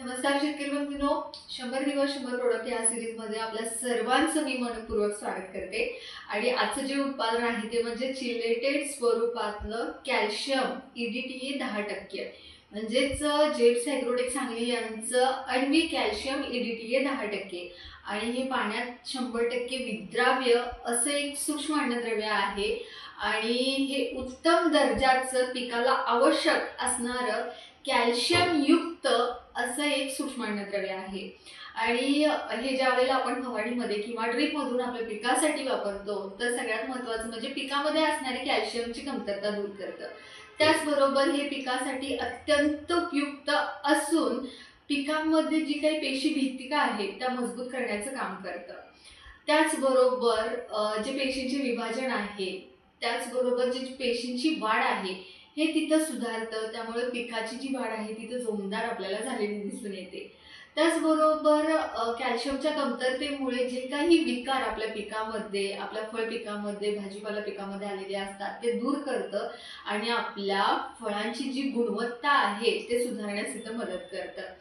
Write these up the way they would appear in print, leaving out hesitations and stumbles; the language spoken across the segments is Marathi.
नमस्कार शेतकरी बंधूंनो, 100 दिवस 100 प्रोडक्ट या सिरीजमध्ये आपल्या सर्वांचं मी मनपूर्वक स्वागत करते। आणि आजचं जे उत्पादन आहे ते म्हणजे चिलेटेड स्वरूपातलं कॅल्शियम EDTA 10%, म्हणजेच जेप्स ॲग्रोटेक सांगली यांचं अण्वी कॅल्शियम EDTA 10%। आणि हे पाण्यात 100% विद्राव्य असं एक सूक्ष्म अन्नद्रव्य आहे आणि हे उत्तम दर्जाचं पिकाला आवश्यक असणारं कॅल्शियम युक्त असं एक सूक्ष्म अन्नद्रव्य आहे। आणि हे ज्यावेळेला आपण फवारणीमध्ये किंवा ड्रीपमधून आपल्या पिकासाठी वापरतो तर सगळ्यात महत्त्वाचं म्हणजे पिकामध्ये असणारी कॅल्शियमची कमतरता दूर करतं। त्याचबरोबर हे पिकासाठी अत्यंत उपयुक्त असून पिकांमध्ये जी काही पेशी भित्तिका आहेत त्या मजबूत करण्याचं काम करतं। त्याचबरोबर जे पेशींचे विभाजन आहे, त्याचबरोबर जी पेशींची वाढ आहे हे तिथं सुधारतं, त्यामुळे पिकाची जी वाढ आहे तिथं जोमदार आपल्याला झालेली दिसून येते। त्याचबरोबर कॅल्शियमच्या कमतरतेमुळे जे काही विकार आपल्या पिकामध्ये, आपल्या फळ पिकामध्ये, भाजीपाला पिकामध्ये आलेले असतात ते दूर करतं आणि आपल्या फळांची जी गुणवत्ता आहे ते सुधारण्यास इथं मदत करतं।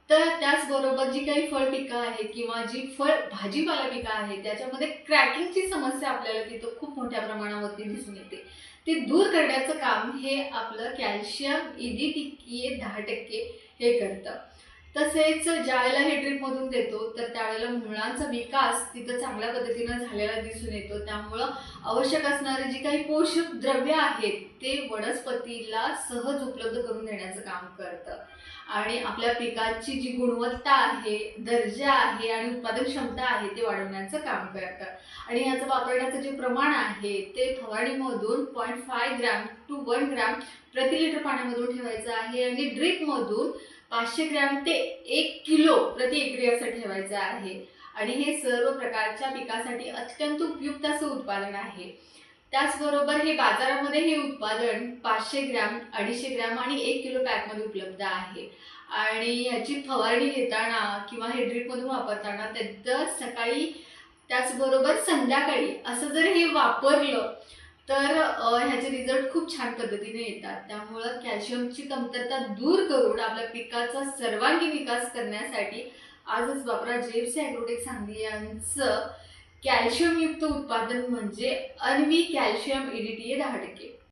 तर त्याचबरोबर जी काही फळ पिकं आहेत किंवा जी भाजीपाला पिकं आहेत त्याच्यामध्ये क्रॅकिंगची समस्या आपल्याला तिथं खूप मोठ्या प्रमाणावरती दिसून येते, ते दूर करण्याचं काम हे आपलं कॅल्शियम EDTA 10% हे करतं। तसेच ज्यावेळेला हे ड्रीपमधून देतो तर त्यावेळेला मुळांचा विकास तिथं चांगल्या पद्धतीनं झालेला दिसून येतो, त्यामुळं आवश्यक असणारे जी काही पोषक द्रव्य आहेत ते वनस्पतीला सहज उपलब्ध करून देण्याचं काम करतं आणि आपल्या पिकाची जी गुणवत्ता आहे, दर्जा आहे आणि उत्पादन क्षमता आहे ते वाढवण्याचं काम करतं। आणि याचं वापरण्याचं जे प्रमाण आहे ते फवारणीमधून 0.5 ग्रॅम to 1 ग्रॅम प्रति लिटर पाण्यामधून ठेवायचं आहे आणि ड्रीपमधून 500 ग्रॅम ते 1 किलो प्रति एकरी असं ठेवायचं आहे। आणि हे सर्व प्रकारच्या पिकासाठी अत्यंत उपयुक्त असं उत्पादन आहे। त्याचबरोबर हे बाजारामध्ये हे उत्पादन 500 ग्रॅम, 250 ग्रॅम आणि 1 किलो पॅकमध्ये उपलब्ध आहे। आणि याची फवारणी घेताना किंवा हे ड्रीपमधून वापरताना दर सकाळी त्याचबरोबर संध्याकाळी असं जर हे वापरलं तर ह्याचे रिझल्ट खूप छान पद्धतीने येतात। त्यामुळं कॅल्शियमची कमतरता दूर करून आपल्या पिकाचा सर्वांगीण विकास करण्यासाठी आजच वापरा जेप्स ॲग्रोटेक सांगली यांचं कॅल्शियमयुक्त उत्पादन म्हणजे अण्वी कॅल्शियम EDTA 10%।